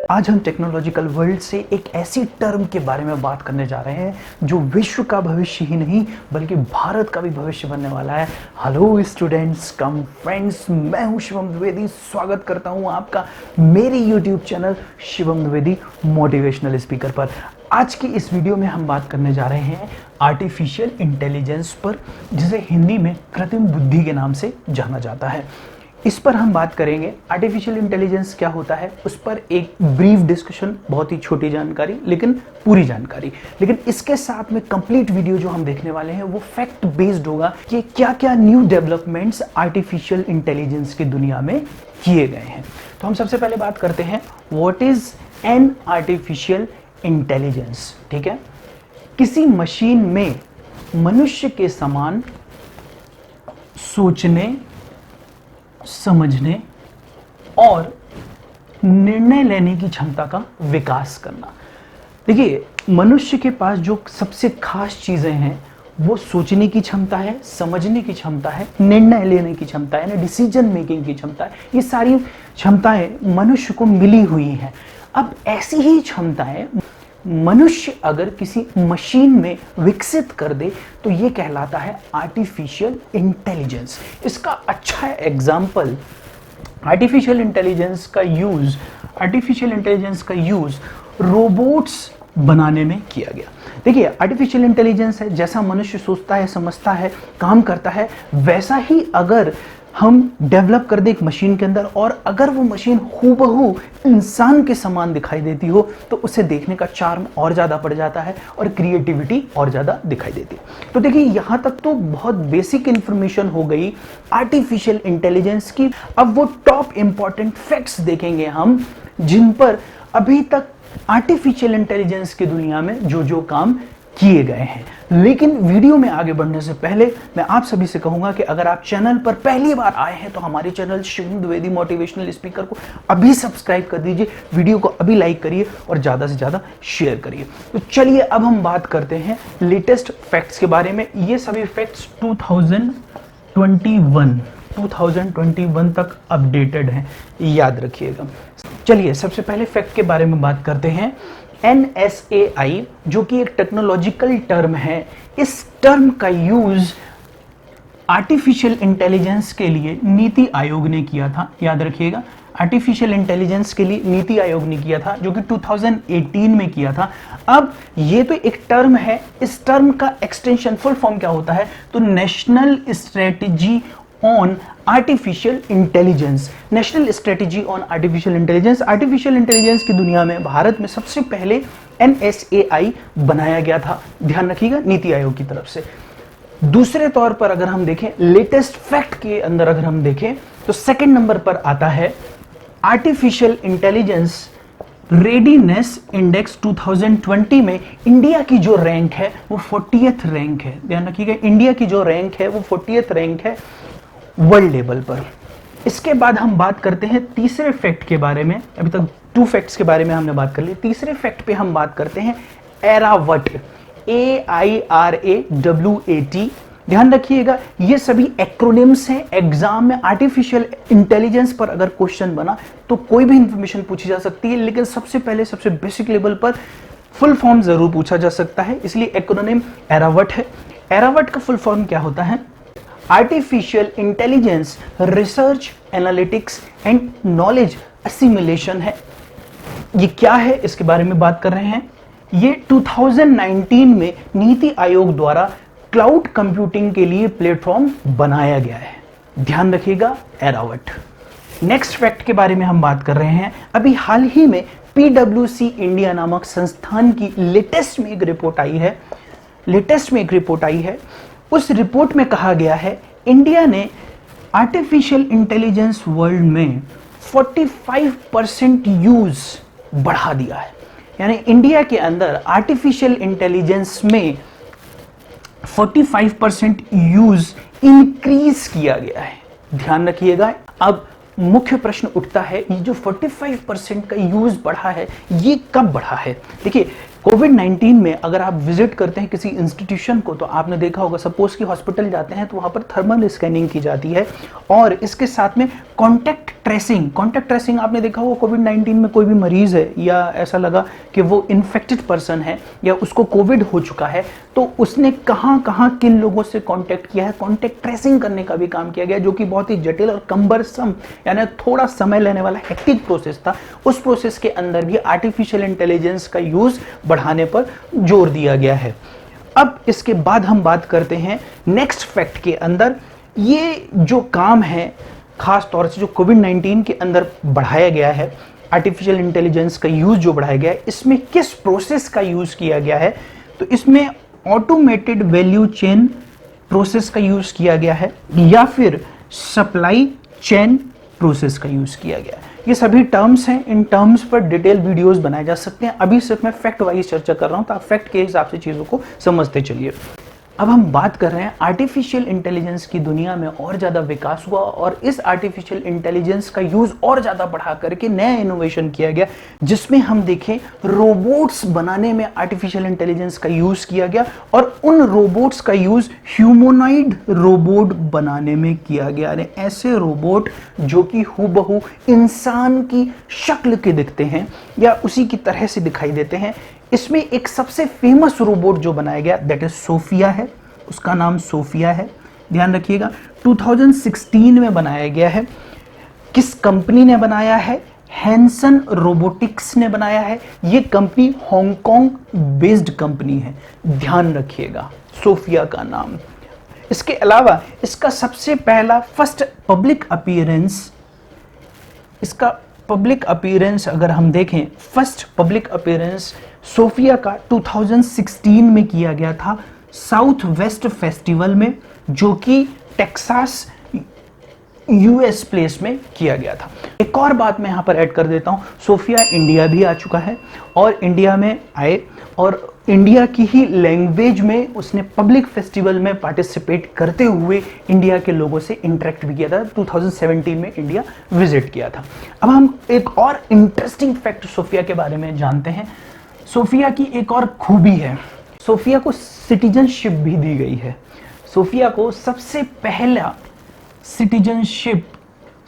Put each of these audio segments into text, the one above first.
आज हम technological world से एक ऐसी टर्म के बारे में बात करने जा रहे हैं जो विश्व का भविष्य ही नहीं बल्कि भारत का भी भविष्य बनने वाला है। हेलो स्टूडेंट्स कम फ्रेंड्स, मैं हूं शिवम द्विवेदी। स्वागत करता हूं आपका मेरे YouTube channel Shivam Dwivedi motivational speaker पर। आज की इस वीडियो में हम बात करने जा रहे हैं आर्टिफिशियल इंटेलिजेंस पर, जिसे हिंदी में कृत्रिम बुद्धि के नाम से जाना जाता है। इस पर हम बात करेंगे आर्टिफिशियल इंटेलिजेंस क्या होता है, उस पर एक ब्रीफ डिस्कशन, बहुत ही छोटी जानकारी लेकिन पूरी जानकारी। लेकिन इसके साथ में कंप्लीट वीडियो जो हम देखने वाले हैं वो फैक्ट बेस्ड होगा कि क्या क्या न्यू डेवलपमेंट्स आर्टिफिशियल इंटेलिजेंस की दुनिया में किए गए हैं। तो हम सबसे पहले बात करते हैं what is an artificial intelligence. ठीक है, किसी मशीन में मनुष्य के समान सोचने, समझने और निर्णय लेने की क्षमता का विकास करना। देखिए, मनुष्य के पास जो सबसे खास चीजें हैं वो सोचने की क्षमता है, समझने की क्षमता है, निर्णय लेने की क्षमता है, डिसीजन मेकिंग की क्षमता है। ये सारी क्षमताएं मनुष्य को मिली हुई हैं। अब ऐसी ही क्षमताएं मनुष्य अगर किसी मशीन में विकसित कर दे तो ये कहलाता है आर्टिफिशियल इंटेलिजेंस। इसका अच्छा एग्जाम्पल आर्टिफिशियल इंटेलिजेंस का यूज रोबोट्स बनाने में किया गया। देखिए, आर्टिफिशियल इंटेलिजेंस है, जैसा मनुष्य सोचता है, समझता है, काम करता है, वैसा ही अगर हम डेवलप कर दे एक मशीन के अंदर, और अगर वो मशीन हूबहू इंसान के समान दिखाई देती हो तो उसे देखने का चार्म और ज़्यादा बढ़ जाता है और क्रिएटिविटी और ज़्यादा दिखाई देती है। तो देखिए, यहाँ तक तो बहुत बेसिक इंफॉर्मेशन हो गई आर्टिफिशियल इंटेलिजेंस की। अब वो टॉप इंपॉर्टेंट फैक्ट्स देखेंगे हम, जिन पर अभी तक आर्टिफिशियल इंटेलिजेंस की दुनिया में जो जो काम किए गए हैं। लेकिन वीडियो में आगे बढ़ने से पहले मैं आप सभी से कहूंगा कि अगर आप चैनल पर पहली बार आए हैं तो हमारे channel Shivam Dwivedi motivational speaker को अभी सब्सक्राइब कर दीजिए, वीडियो को अभी लाइक करिए और ज्यादा से ज्यादा शेयर करिए। तो चलिए अब हम बात करते हैं लेटेस्ट फैक्ट्स के बारे में। ये सभी फैक्ट्स 2021 तक अपडेटेड हैं, याद रखिएगा। चलिए सबसे पहले फैक्ट के बारे में बात करते हैं। NSAI, जो कि एक टेक्नोलॉजिकल टर्म है, इस टर्म का यूज आर्टिफिशियल इंटेलिजेंस के लिए नीति आयोग ने किया था। याद रखिएगा, आर्टिफिशियल इंटेलिजेंस के लिए नीति आयोग ने किया था, जो कि 2018 में किया था। अब ये तो एक टर्म है, इस टर्म का एक्सटेंशन फुल फॉर्म क्या होता है, तो national strategy on artificial intelligence. National strategy on artificial intelligence. Artificial intelligence की दुनिया में भारत में सबसे पहले NSAI बनाया गया था, ध्यान रखिएगा, नीति आयोग की तरफ से। दूसरे तौर पर अगर हम देखें, लेटेस्ट फैक्ट के अंदर अगर हम देखें तो सेकंड नंबर पर आता है आर्टिफिशियल इंटेलिजेंस रेडीनेस इंडेक्स 2020 में इंडिया की जो रैंक है वो 40th रैंक है। ध्यान रखिएगा, इंडिया की जो रैंक है वो 40th रैंक है वर्ल्ड लेवल पर। इसके बाद हम बात करते हैं तीसरे फैक्ट के बारे में। अभी तक 2 फैक्ट्स के बारे में हमने बात कर ली, तीसरे फैक्ट पे हम बात करते हैं एरावट, AIRAWAT। ध्यान रखिएगा, ये सभी एक्रोनिम्स हैं। एग्जाम में आर्टिफिशियल इंटेलिजेंस पर अगर क्वेश्चन बना तो कोई भी इंफॉर्मेशन पूछी जा सकती है, लेकिन सबसे पहले सबसे बेसिक लेवल पर फुल फॉर्म जरूर पूछा जा सकता है, इसलिए एक्रोनिम एरावट है। एरावट का फुल फॉर्म क्या होता है, artificial intelligence research analytics and knowledge assimilation है। ये क्या है, इसके बारे में बात कर रहे हैं। ये 2019 में नीति आयोग द्वारा क्लाउड कंप्यूटिंग के लिए प्लेटफॉर्म बनाया गया है, ध्यान रखिएगा, एरावट। नेक्स्ट फैक्ट के बारे में हम बात कर रहे हैं। अभी हाल ही में PwC इंडिया नामक संस्थान की लेटेस्ट में एक रिपोर्ट आई है। उस रिपोर्ट में कहा गया है इंडिया ने आर्टिफिशियल इंटेलिजेंस वर्ल्ड में 45% यूज बढ़ा दिया है। यानी इंडिया के अंदर आर्टिफिशियल इंटेलिजेंस में 45% यूज इंक्रीज किया गया है, ध्यान रखिएगा। अब मुख्य प्रश्न उठता है, ये जो 45% का यूज बढ़ा है ये कब बढ़ा है। देखिए, कोविड-19 में अगर आप विजिट करते हैं किसी इंस्टीट्यूशन को तो आपने देखा होगा, सपोज कि हॉस्पिटल जाते हैं तो वहां पर थर्मल स्कैनिंग की जाती है और इसके साथ में कॉन्टैक्ट कॉन्टैक्ट ट्रेसिंग आपने देखा होगा, कोविड-19 में कोई भी मरीज है या ऐसा लगा कि वो इन्फेक्टेड पर्सन है या उसको कोविड हो चुका है, तो उसने कहाँ कहाँ किन लोगों से कांटेक्ट किया है, कांटेक्ट ट्रेसिंग करने का भी काम किया गया, जो कि बहुत ही जटिल और कम्बरसम यानी थोड़ा समय लेने वाला हेक्टिक प्रोसेस था। उस प्रोसेस के अंदर भी आर्टिफिशियल इंटेलिजेंस का यूज बढ़ाने पर जोर दिया गया है। अब इसके बाद हम बात करते हैं नेक्स्ट फैक्ट के अंदर, ये जो काम है खास तौर से जो कोविड-19 के अंदर बढ़ाया गया है, आर्टिफिशियल इंटेलिजेंस का यूज जो बढ़ाया गया है, इसमें किस प्रोसेस का यूज किया गया है, तो इसमें ऑटोमेटेड वैल्यू चेन प्रोसेस का यूज किया गया है या फिर सप्लाई चेन प्रोसेस का यूज किया गया है। ये सभी टर्म्स हैं, इन टर्म्स पर डिटेल वीडियोस बनाए जा सकते हैं। अभी सिर्फ मैं फैक्ट वाइज चर्चा कर रहा हूं, तो आप फैक्ट के हिसाब से चीजों को समझते चलिए। अब हम बात कर रहे हैं आर्टिफिशियल इंटेलिजेंस की दुनिया में और ज़्यादा विकास हुआ और इस आर्टिफिशियल इंटेलिजेंस का यूज़ और ज़्यादा बढ़ा करके नया इनोवेशन किया गया, जिसमें हम देखें रोबोट्स बनाने में आर्टिफिशियल इंटेलिजेंस का यूज़ किया गया और उन रोबोट्स का यूज़ ह्यूमनॉइड रोबोट बनाने में किया गया। यानी ऐसे रोबोट जो कि हूबहू इंसान की शक्ल के दिखते हैं या उसी की तरह से दिखाई देते हैं। इसमें एक सबसे फेमस रोबोट जो बनाया गया दैट इज सोफिया है, उसका नाम सोफिया है, ध्यान रखिएगा। 2016 में बनाया गया है। किस कंपनी ने बनाया है? हैंसन रोबोटिक्स ने बनाया है। ये कंपनी हांगकांग बेस्ड कंपनी है, ध्यान रखिएगा सोफिया का नाम। इसके अलावा इसका सबसे पहला फर्स्ट पब्लिक अपीयरेंस अगर हम देखें, फर्स्ट पब्लिक अपीयरेंस सोफिया का 2016 में किया गया था साउथ वेस्ट फेस्टिवल में, जो कि टेक्सास यूएस प्लेस में किया गया था। एक और बात मैं यहां पर ऐड कर देता हूं, सोफिया इंडिया भी आ चुका है और इंडिया में आए और इंडिया की ही लैंग्वेज में उसने पब्लिक फेस्टिवल में पार्टिसिपेट करते हुए इंडिया के लोगों से इंटरेक्ट भी किया था। 2017 में इंडिया विजिट किया था। अब हम एक और इंटरेस्टिंग फैक्ट सोफिया के बारे में जानते हैं। सोफिया की एक और खूबी है, सोफिया को सिटीजनशिप भी दी गई है। सोफिया को सबसे पहला सिटीजनशिप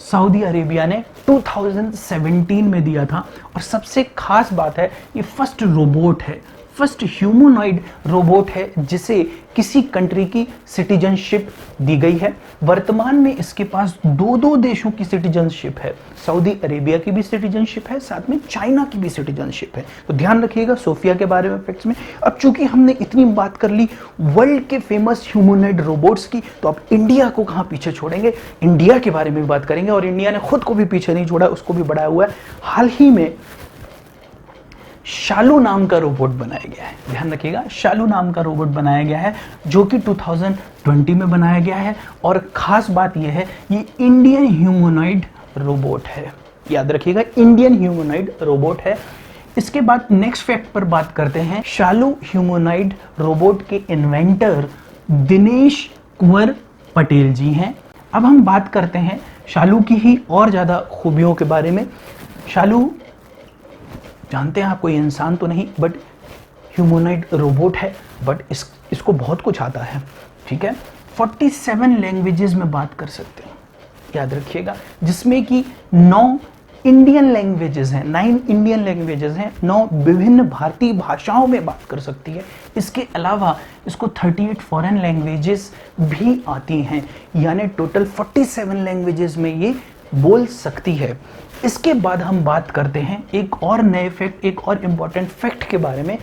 सऊदी अरेबिया ने 2017 में दिया था और सबसे खास बात है ये फर्स्ट रोबोट है, फर्स्ट ह्यूमनॉइड रोबोट है जिसे किसी कंट्री की सिटीजनशिप दी गई है। वर्तमान में इसके पास दो देशों की सिटीजनशिप है, सऊदी अरेबिया की भी सिटीजनशिप है, साथ में चाइना की भी सिटीजनशिप है। तो ध्यान रखिएगा सोफिया के बारे में फैक्ट्स में। अब चूंकि हमने इतनी बात कर ली वर्ल्ड के फेमस ह्यूमनॉइड रोबोट्स की, तो अब इंडिया को कहां पीछे छोड़ेंगे, इंडिया के बारे में भी बात करेंगे। और इंडिया ने खुद को भी पीछे नहीं छोड़ा, उसको भी बढ़ाया हुआ है। हाल ही में शालू नाम का रोबोट बनाया गया है, ध्यान रखिएगा शालू नाम का रोबोट बनाया गया है जो कि 2020 में बनाया गया है। और खास बात यह है ये इंडियन ह्यूमनॉइड रोबोट है, याद रखिएगा इंडियन ह्यूमनॉइड रोबोट है। इसके बाद नेक्स्ट फैक्ट पर बात करते हैं। शालू ह्यूमनॉइड रोबोट के इन्वेंटर दिनेश कुंवर पटेल जी हैं। अब हम बात करते हैं शालू की ही और ज्यादा खूबियों के बारे में। शालू जानते हैं आप कोई इंसान तो नहीं बट ह्यूमनॉइड रोबोट है, बट इसको बहुत कुछ आता है, ठीक है। 47 लैंग्वेजेस में बात कर सकते हैं, याद रखिएगा, जिसमें कि 9 इंडियन लैंग्वेजेस हैं, 9 इंडियन लैंग्वेजेस हैं, 9 विभिन्न भारतीय भाषाओं में बात कर सकती है। इसके अलावा इसको 38 फॉरेन लैंग्वेजेस भी आती हैं, यानी टोटल 47 लैंग्वेजेस में ये बोल सकती है। इसके बाद हम बात करते हैं एक और नए फैक्ट, एक और इंपॉर्टेंट फैक्ट के बारे में।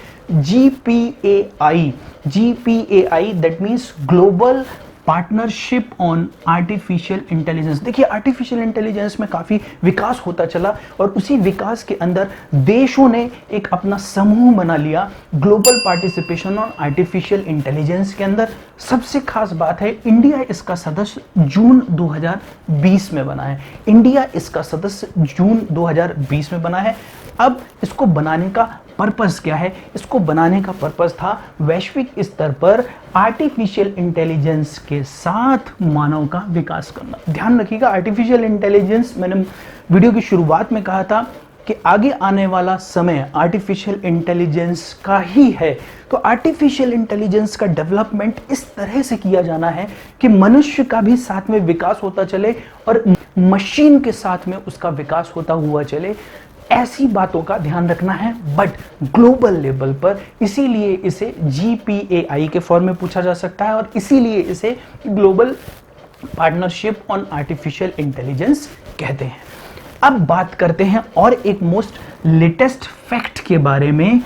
GPAI that means global partnership on artificial intelligence. देखिए आर्टिफिशियल इंटेलिजेंस में काफ़ी विकास होता चला और उसी विकास के अंदर देशों ने एक अपना समूह बना लिया global participation on artificial intelligence के अंदर। सबसे खास बात है इंडिया इसका सदस्य जून 2020 में बना है, इंडिया इसका सदस्य जून 2020 में बना है। अब इसको बनाने का पर्पस क्या है? इसको बनाने का पर्पस था वैश्विक स्तर पर आर्टिफिशियल इंटेलिजेंस के साथ मानव का विकास करना। ध्यान रखिएगा आर्टिफिशियल इंटेलिजेंस, मैंने वीडियो की शुरुआत में कहा था कि आगे आने वाला समय आर्टिफिशियल इंटेलिजेंस का ही है। तो आर्टिफिशियल इंटेलिजेंस का डेवलपमेंट इस तरह से किया जाना है कि मनुष्य का भी साथ में विकास होता चले और मशीन के साथ में उसका विकास होता हुआ चले, ऐसी बातों का ध्यान रखना है, बट ग्लोबल लेवल पर। इसीलिए इसे GPAI के फॉर्म में पूछा जा सकता है और इसीलिए इसे global partnership on artificial intelligence कहते हैं। अब बात करते हैं और एक मोस्ट लेटेस्ट फैक्ट के बारे में।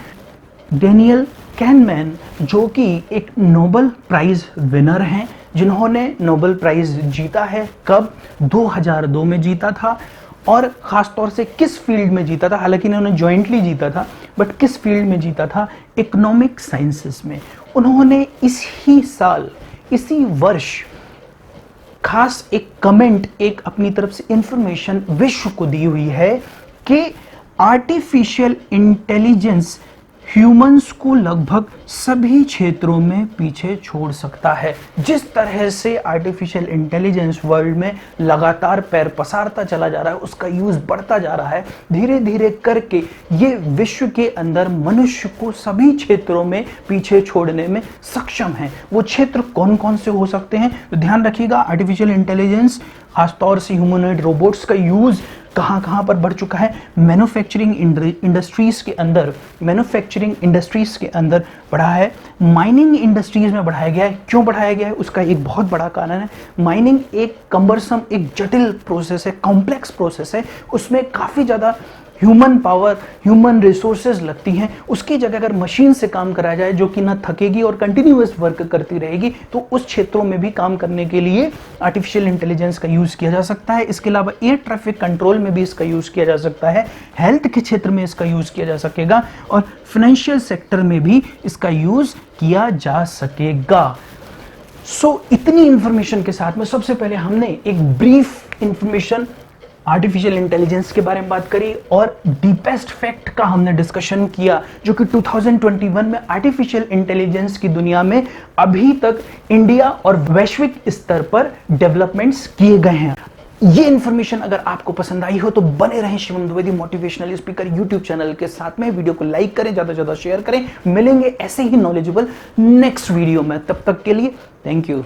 डेनियल कैनमैन, जो कि एक नोबेल प्राइज विनर हैं, जिन्होंने नोबेल प्राइज जीता है, कब? 2002 में जीता था। और ख़ास तौर से किस फील्ड में जीता था? हालांकि इन्होंने जॉइंटली जीता था, बट किस फील्ड में जीता था? इकोनॉमिक साइंसेस में। उन्होंने इसी साल, इसी वर्ष खास एक कमेंट, एक अपनी तरफ से इंफॉर्मेशन विश्व को दी हुई है कि आर्टिफिशियल इंटेलिजेंस ह्यूमंस को लगभग सभी क्षेत्रों में पीछे छोड़ सकता है। जिस तरह से आर्टिफिशियल इंटेलिजेंस वर्ल्ड में लगातार पैर पसारता चला जा रहा है, उसका यूज बढ़ता जा रहा है, धीरे धीरे करके ये विश्व के अंदर मनुष्य को सभी क्षेत्रों में पीछे छोड़ने में सक्षम है। वो क्षेत्र कौन कौन से हो सकते हैं? तो ध्यान रखिएगा, आर्टिफिशियल इंटेलिजेंस खासतौर से ह्यूमनॉइड रोबोट्स का यूज कहां कहां पर बढ़ चुका है? मैन्युफैक्चरिंग इंडस्ट्रीज के अंदर बढ़ा है, माइनिंग इंडस्ट्रीज में बढ़ाया गया है। क्यों बढ़ाया गया है? उसका एक बहुत बड़ा कारण है, माइनिंग एक कम्बरसम, एक जटिल प्रोसेस है, कॉम्प्लेक्स प्रोसेस है, उसमें काफी ज्यादा ह्यूमन पावर, ह्यूमन रिसोर्सेज लगती हैं। उसकी जगह अगर मशीन से काम कराया जाए, जो कि ना थकेगी और कंटिन्यूअस वर्क करती रहेगी, तो उस क्षेत्रों में भी काम करने के लिए आर्टिफिशियल इंटेलिजेंस का यूज किया जा सकता है। इसके अलावा एयर ट्रैफिक कंट्रोल में भी इसका यूज किया जा सकता है, हेल्थ के क्षेत्र में इसका यूज किया जा सकेगा और फाइनेंशियल सेक्टर में भी इसका यूज किया जा सकेगा। इतनी इंफॉर्मेशन के साथ में सबसे पहले हमने एक ब्रीफ इंफॉर्मेशन आर्टिफिशियल इंटेलिजेंस के बारे में बात करी और डीपेस्ट फैक्ट का हमने डिस्कशन किया, जो कि 2021 में आर्टिफिशियल इंटेलिजेंस की दुनिया में अभी तक इंडिया और वैश्विक स्तर पर डेवलपमेंट्स किए गए हैं। ये इंफॉर्मेशन अगर आपको पसंद आई हो तो बने रहें Shivam Dwivedi motivational speaker YouTube channel के साथ में। वीडियो को लाइक करें, ज्यादा से ज्यादा शेयर करें। मिलेंगे ऐसे ही नॉलेजेबल नेक्स्ट वीडियो में, तब तक के लिए थैंक यू।